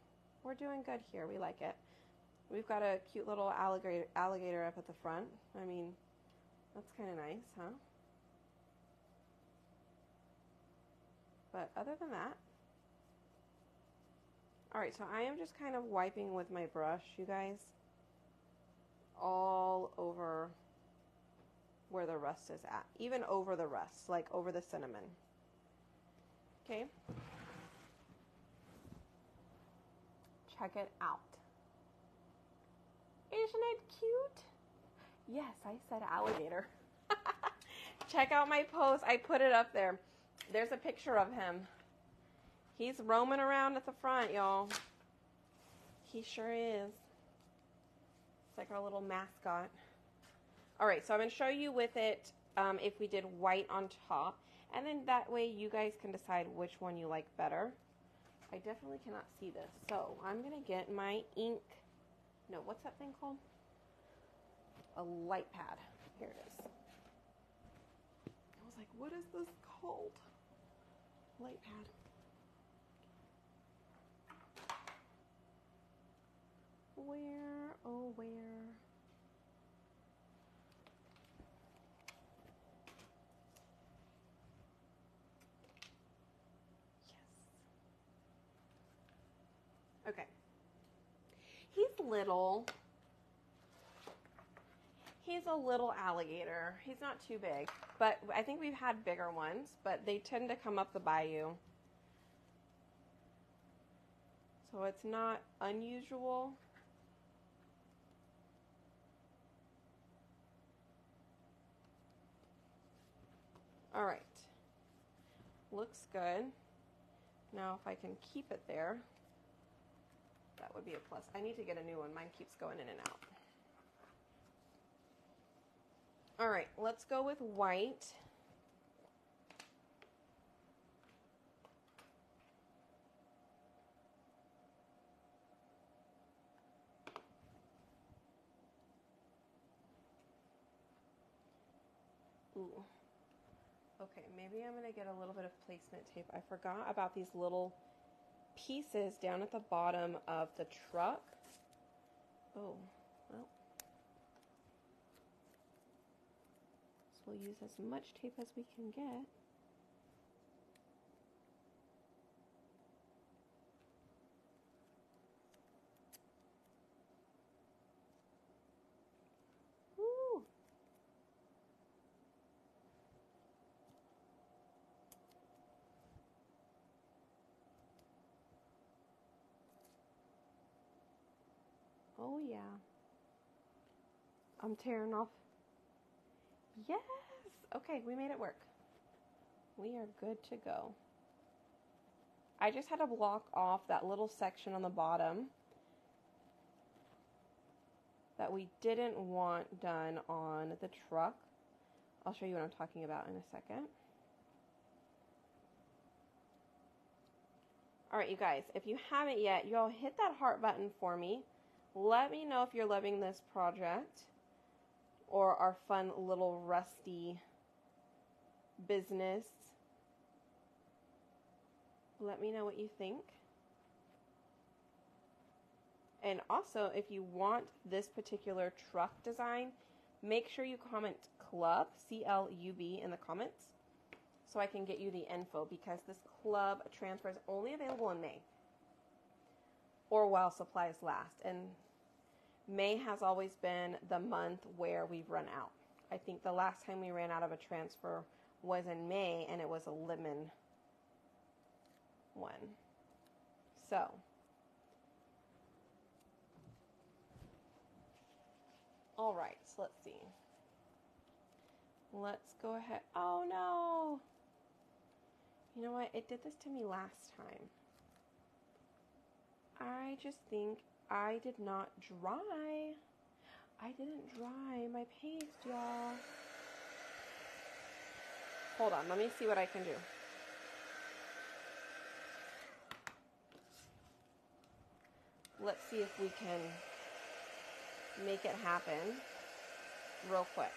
We're doing good here. We like it. We've got a cute little alligator up at the front. I mean, that's kind of nice, huh? But other than that, all right, so I am just kind of wiping with my brush, you guys, all over where the rust is at. Even over the rust, like over the cinnamon. Okay? Check it out. Isn't it cute? Yes, I said alligator. Check out my post. I put it up there. There's a picture of him. He's roaming around at the front, y'all. He sure is. It's like our little mascot. All right, so I'm going to show you with it if we did white on top. And then that way you guys can decide which one you like better. I definitely cannot see this. So I'm going to get my ink. No, what's that thing called? A light pad. Here it is. I was like, what is this called? Light pad. Where, oh where? Yes. Okay. He's little. He's a little alligator. He's not too big, but I think we've had bigger ones, but they tend to come up the bayou. So it's not unusual. All right. Looks good. Now if I can keep it there, that would be a plus. I need to get a new one. Mine keeps going in and out. All right, let's go with white. Ooh. Okay, maybe I'm going to get a little bit of placement tape. I forgot about these little pieces down at the bottom of the truck. Oh, well. So we'll use as much tape as we can get. Woo! Oh yeah. I'm tearing off. Yes! Okay, we made it work. We are good to go. I just had to block off that little section on the bottom that we didn't want done on the truck. I'll show you what I'm talking about in a second. All right, you guys, if you haven't yet, y'all hit that heart button for me. Let me know if you're loving this project or our fun little rusty business. Let me know what you think. And also, if you want this particular truck design, make sure you comment club, C-L-U-B, in the comments so I can get you the info, because this club transfer is only available in May or while supplies last. And May has always been the month where we've run out. I think the last time we ran out of a transfer was in May, and it was a lemon one. So all right, so let's see. Let's go ahead. Oh no! You know what? It did this to me last time. I just think I did not dry. I didn't dry my paste, y'all. Hold on, let me see what I can do. Let's see if we can make it happen real quick.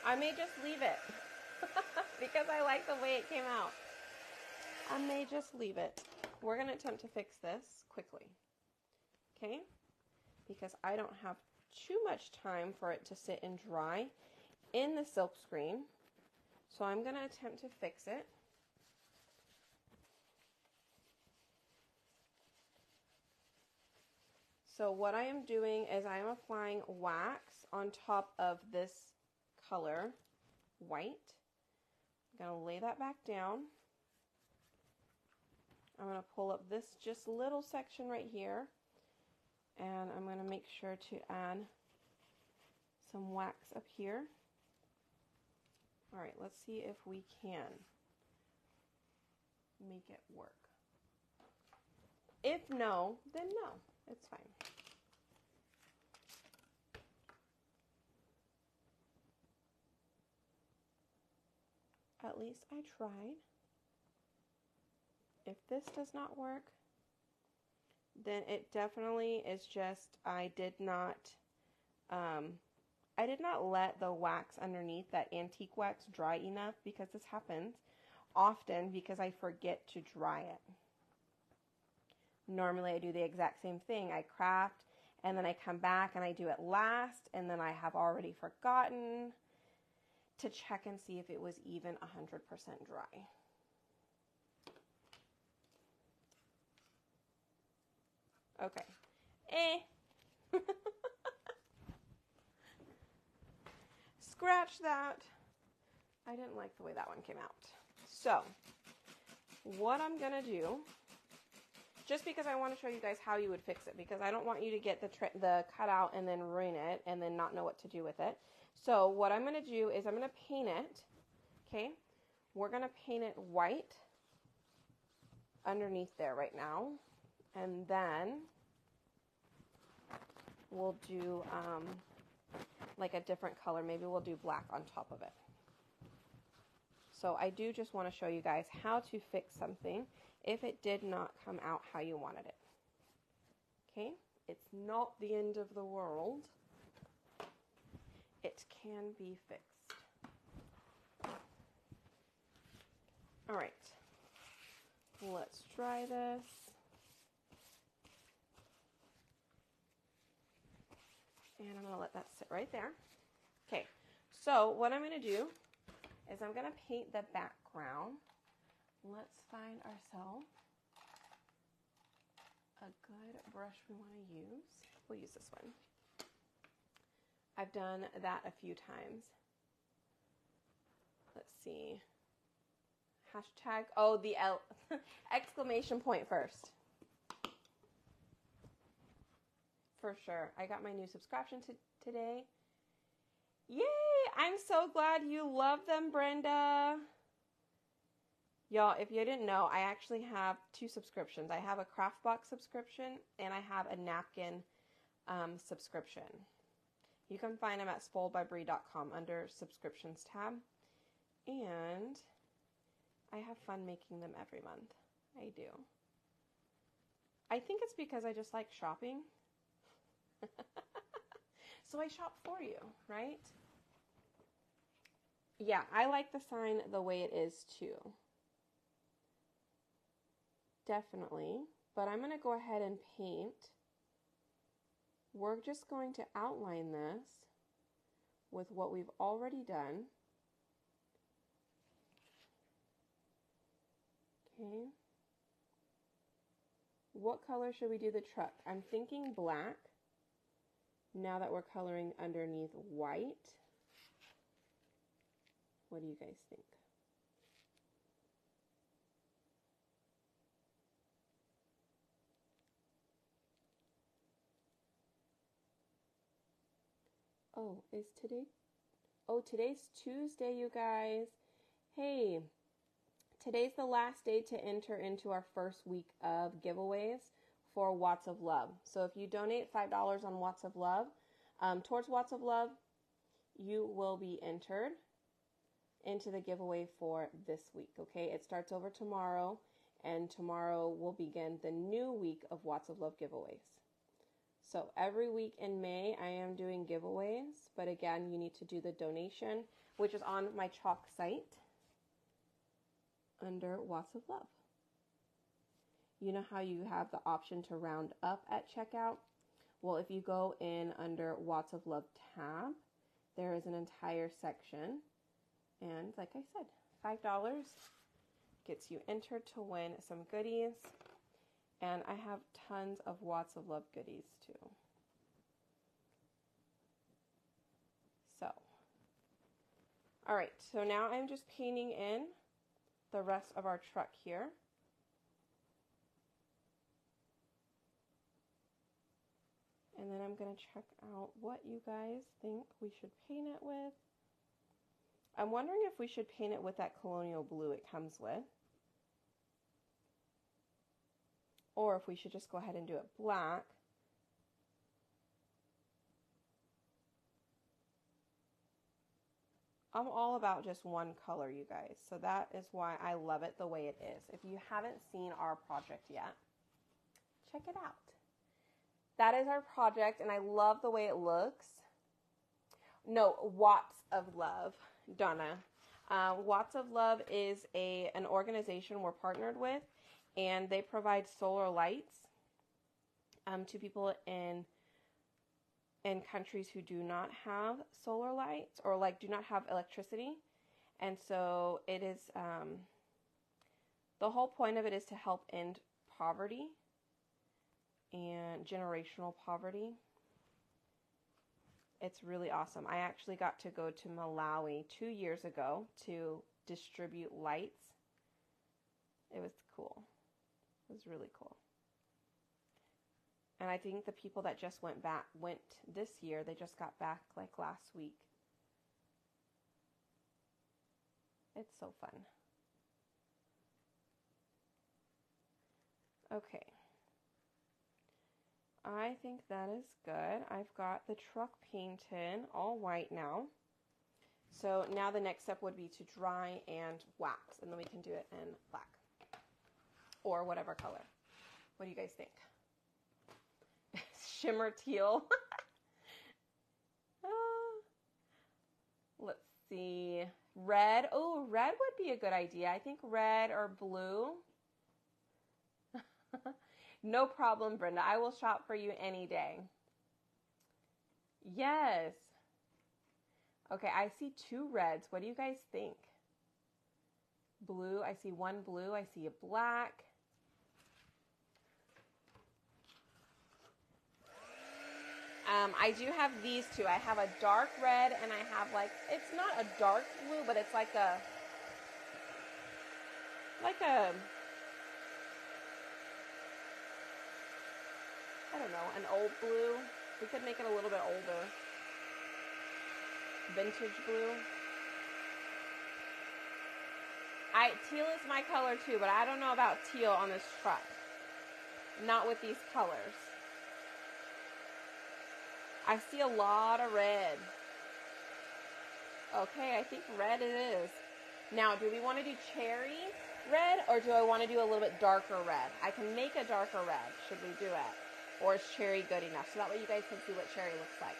I may just leave it because I like the way it came out. I may just leave it. We're going to attempt to fix this quickly, okay? Because I don't have too much time for it to sit and dry in the silk screen. So I'm going to attempt to fix it. So what I am doing is I am applying wax on top of this color, white. I'm going to lay that back down. I'm going to pull up this just little section right here, and I'm going to make sure to add some wax up here. All right, let's see if we can make it work. If no, then no, it's fine. At least I tried. If this does not work, then it definitely is just I did not let the wax underneath, that antique wax, dry enough, because this happens often because I forget to dry it. Normally I do the exact same thing. I craft and then I come back and I do it last, and then I have already forgotten to check and see if it was even 100% dry. Okay. Scratch that. I didn't like the way that one came out. So, what I'm going to do, just because I want to show you guys how you would fix it, because I don't want you to get the cutout and then ruin it and then not know what to do with it. So, what I'm going to do is I'm going to paint it, okay? We're going to paint it white underneath there right now. And then we'll do like a different color. Maybe we'll do black on top of it. So I do just want to show you guys how to fix something if it did not come out how you wanted it. Okay? It's not the end of the world. It can be fixed. All right. Let's try this. And I'm going to let that sit right there. Okay, so what I'm going to do is I'm going to paint the background. Let's find ourselves a good brush we want to use. We'll use this one. I've done that a few times. Let's see. Hashtag, oh, the exclamation point first. For sure. I got my new subscription today. Yay! I'm so glad you love them, Brenda. Y'all, if you didn't know, I actually have 2 subscriptions. I have a Craftbox subscription and I have a napkin subscription. You can find them at spoiledbybrie.com under subscriptions tab. And I have fun making them every month. I do. I think it's because I just like shopping. So I shop for you, right? Yeah, I like the sign the way it is too. Definitely. But I'm going to go ahead and paint. We're just going to outline this with what we've already done. Okay. What color should we do the truck? I'm thinking black. Now that we're coloring underneath white. What do you guys think? Oh, is today? Oh, today's Tuesday, you guys. Hey, today's the last day to enter into our first week of giveaways for Watts of Love. So if you donate $5 on Watts of Love, towards Watts of Love, you will be entered into the giveaway for this week, okay? It starts over tomorrow, and tomorrow will begin the new week of Watts of Love giveaways. So every week in May, I am doing giveaways, but again, you need to do the donation, which is on my chalk site under Watts of Love. You know how you have the option to round up at checkout? Well, if you go in under Watts of Love tab, there is an entire section. And like I said, $5 gets you entered to win some goodies. And I have tons of Watts of Love goodies too. So, all right, so now I'm just painting in the rest of our truck here. And then I'm going to check out what you guys think we should paint it with. I'm wondering if we should paint it with that colonial blue it comes with. Or if we should just go ahead and do it black. I'm all about just one color, you guys. So that is why I love it the way it is. If you haven't seen our project yet, check it out. That is our project, and I love the way it looks. No, Watts of Love, Donna. Watts of Love is an organization we're partnered with, and they provide solar lights to people in countries who do not have solar lights or like do not have electricity. And so it is, the whole point of it is to help end poverty and generational poverty. It's really awesome. I actually got to go to Malawi 2 years ago to distribute lights. It was cool. It was really cool. And I think the people that just went this year, they just got back like last week. It's so fun. Okay. I think that is good. I've got the truck painted all white now. So now the next step would be to dry and wax, and then we can do it in black or whatever color. What do you guys think? Shimmer teal. Let's see. Red. Oh, red would be a good idea. I think red or blue. No problem, Brenda. I will shop for you any day. Yes. Okay, I see 2 reds. What do you guys think? Blue. I see 1 blue. I see a black. I do have these 2. I have a dark red and I have like, it's not a dark blue, but it's like a, I don't know, an old blue. We could make it a little bit older. Vintage blue. Teal is my color too, but I don't know about teal on this truck. Not with these colors. I see a lot of red. Okay, I think red it is. Now, do we want to do cherry red or do I want to do a little bit darker red? I can make a darker red, should we do it? Or is cherry good enough? So that way you guys can see what cherry looks like.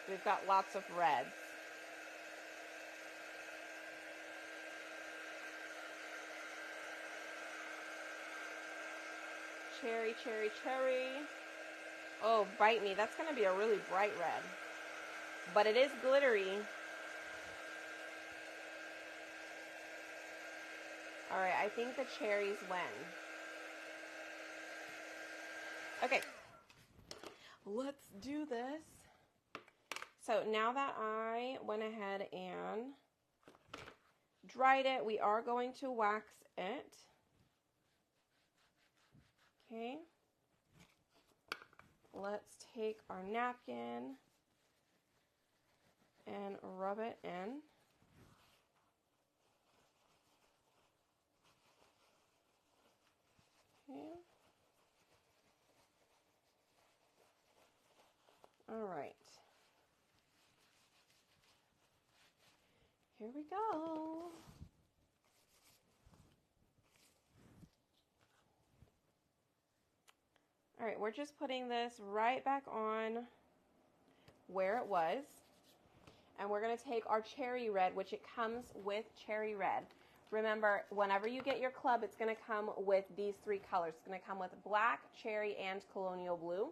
We've got lots of reds. Cherry, cherry, cherry. Oh, bite me. That's going to be a really bright red. But it is glittery. All right, I think the cherries win. Okay. Let's do this. So now that I went ahead and dried it, we are going to wax it. Okay. Let's take our napkin and rub it in. Okay. All right. Here we go. All right, we're just putting this right back on where it was. And we're going to take our cherry red, which it comes with cherry red. Remember, whenever you get your club, it's going to come with these 3 colors. It's going to come with black, cherry, and colonial blue.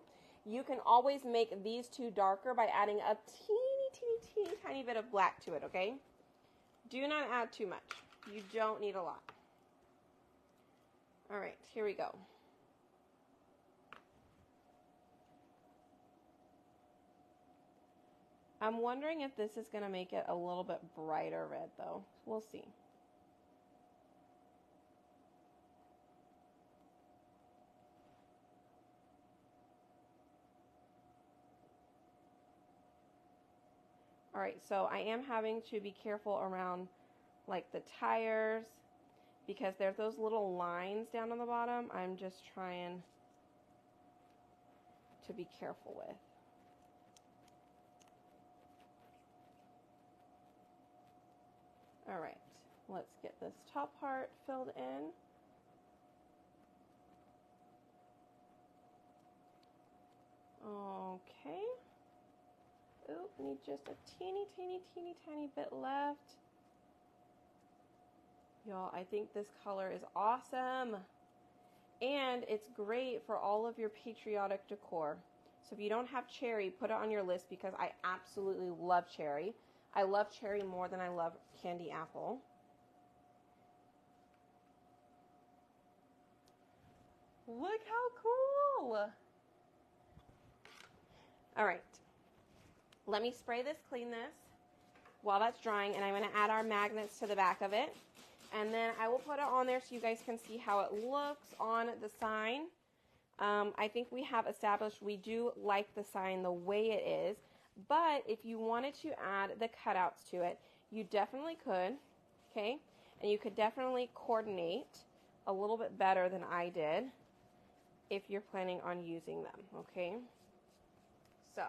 You can always make these 2 darker by adding a teeny tiny bit of black to it, okay? Do not add too much. You don't need a lot. All right, here we go. I'm wondering if this is going to make it a little bit brighter red, though. We'll see. All right, so I am having to be careful around like the tires because there's those little lines down on the bottom. I'm just trying to be careful with. All right, let's get this top part filled in. Okay. Oop, need just a teeny tiny bit left. Y'all, I think this color is awesome. And it's great for all of your patriotic decor. So if you don't have cherry, put it on your list because I absolutely love cherry. I love cherry more than I love candy apple. Look how cool! All right, let me spray this, clean this while that's drying, and I'm going to add our magnets to the back of it. And then I will put it on there so you guys can see how it looks on the sign. I think we have established we do like the sign the way it is, but if you wanted to add the cutouts to it, you definitely could, okay? And you could definitely coordinate a little bit better than I did if you're planning on using them, okay? So,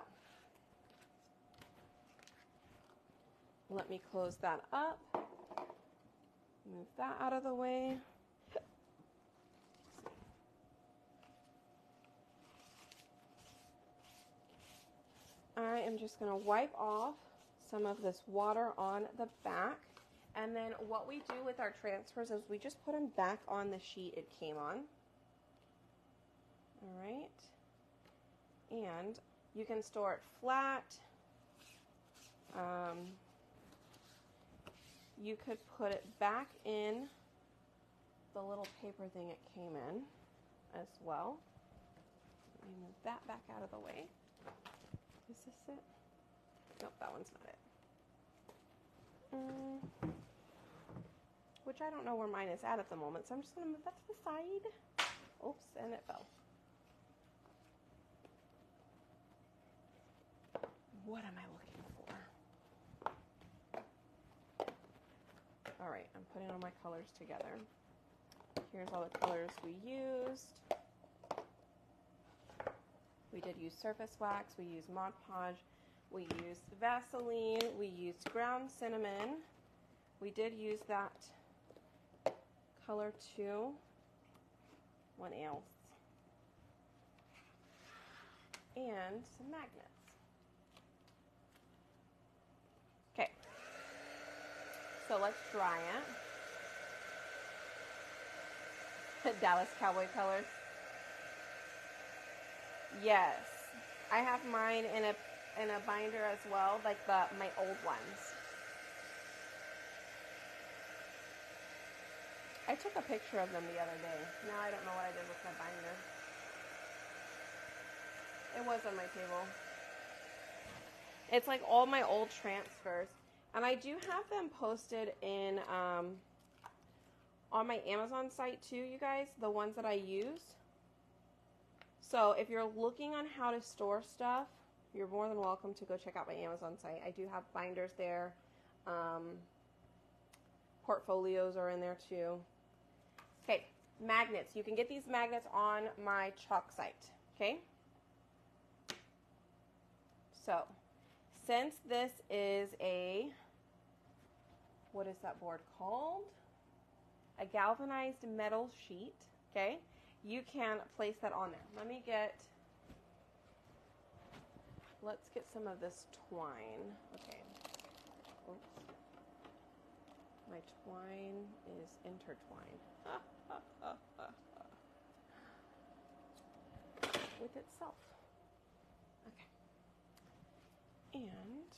let me close that up. Move that out of the way. I am just going to wipe off some of this water on the back. And then what we do with our transfers is we just put them back on the sheet it came on. All right. And you can store it flat. You could put it back in the little paper thing it came in as well. Let me move that back out of the way. Is this it? Nope, that one's not it. Which I don't know where mine is at the moment, so I'm just going to move that to the side. Oops, and it fell. What am I looking for? All right, I'm putting all my colors together. Here's all the colors we used. We did use surface wax, we used Mod Podge, we used Vaseline, we used ground cinnamon. We did use that color too. What else? And some magnets. Okay, so let's dry it. Dallas Cowboy colors. Yes, I have mine in a binder as well, like my old ones. I took a picture of them the other day. Now I don't know what I did with my binder. It was on my table. It's like all my old transfers. And I do have them posted in on my Amazon site too, you guys, the ones that I use. So if you're looking on how to store stuff, you're more than welcome to go check out my Amazon site. I do have binders there. Portfolios are in there too. Okay, magnets. You can get these magnets on my chalk site. Okay? So, since this is a, what is that board called? A galvanized metal sheet, okay? You can place that on there. Let's get some of this twine. Okay. Oops. My twine is intertwined. With itself. Okay. And,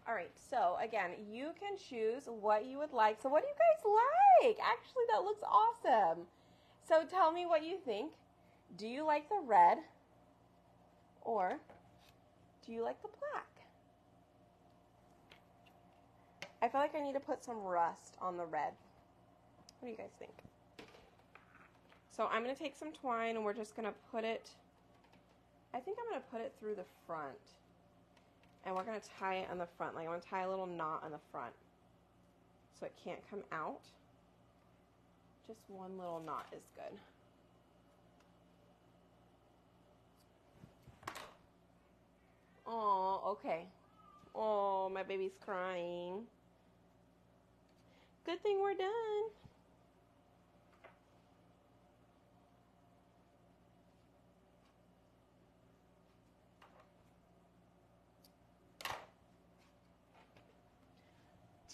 all right, so again, you can choose what you would like. So what do you guys like? Actually, that looks awesome. So tell me what you think. Do you like the red or do you like the black? I feel like I need to put some rust on the red. What do you guys think? So I'm going to take some twine and we're just going to put it, I think I'm going to put it through the front. And we're going to tie it on the front. Like I'm going to tie a little knot on the front so it can't come out. Just one little knot is good. Oh, okay. Oh, my baby's crying. Good thing we're done.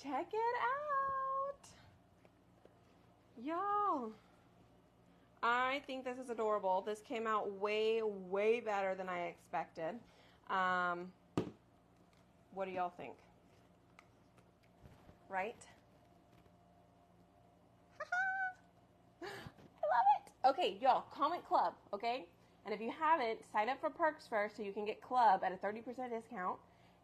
Check it out. Y'all, I think this is adorable. This came out way, way better than I expected. What do y'all think? Right? I love it. Okay, y'all, comment club, okay? And if you haven't, sign up for Perks first so you can get club at a 30% discount.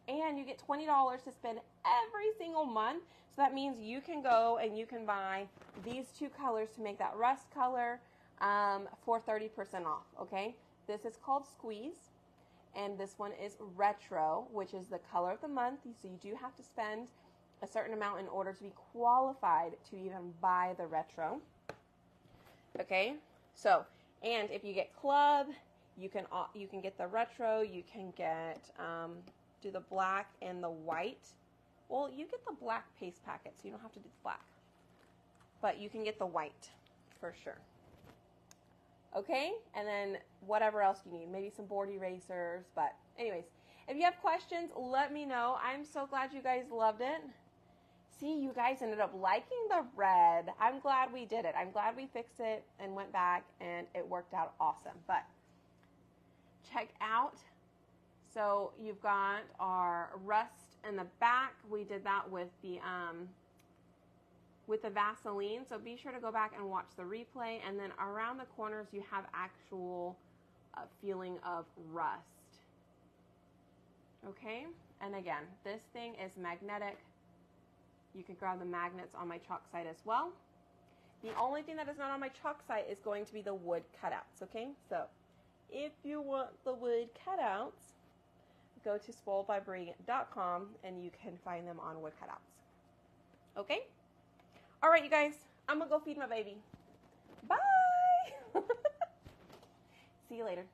And you get $20 to spend every single month. So that means you can go and you can buy these two colors to make that rust color for 30% off, okay? This is called Squeeze. And this one is Retro, which is the color of the month. So you do have to spend a certain amount in order to be qualified to even buy the Retro. Okay? So, and if you get Club, you can get the Retro, you can get do the black and the white. Well, you get the black paste packet, so you don't have to do the black. But you can get the white for sure. Okay? And then whatever else you need. Maybe some board erasers. But anyways, if you have questions, let me know. I'm so glad you guys loved it. See, you guys ended up liking the red. I'm glad we did it. I'm glad we fixed it and went back and it worked out awesome. But check out. So you've got our rust in the back. We did that with the Vaseline. So be sure to go back and watch the replay. And then around the corners, you have actual feeling of rust. Okay? And again, this thing is magnetic. You can grab the magnets on my chalk site as well. The only thing that is not on my chalk site is going to be the wood cutouts. Okay? So if you want the wood cutouts, go to spoiledbybrie.com and you can find them on wood cutouts. Okay? All right, you guys. I'm going to go feed my baby. Bye! See you later.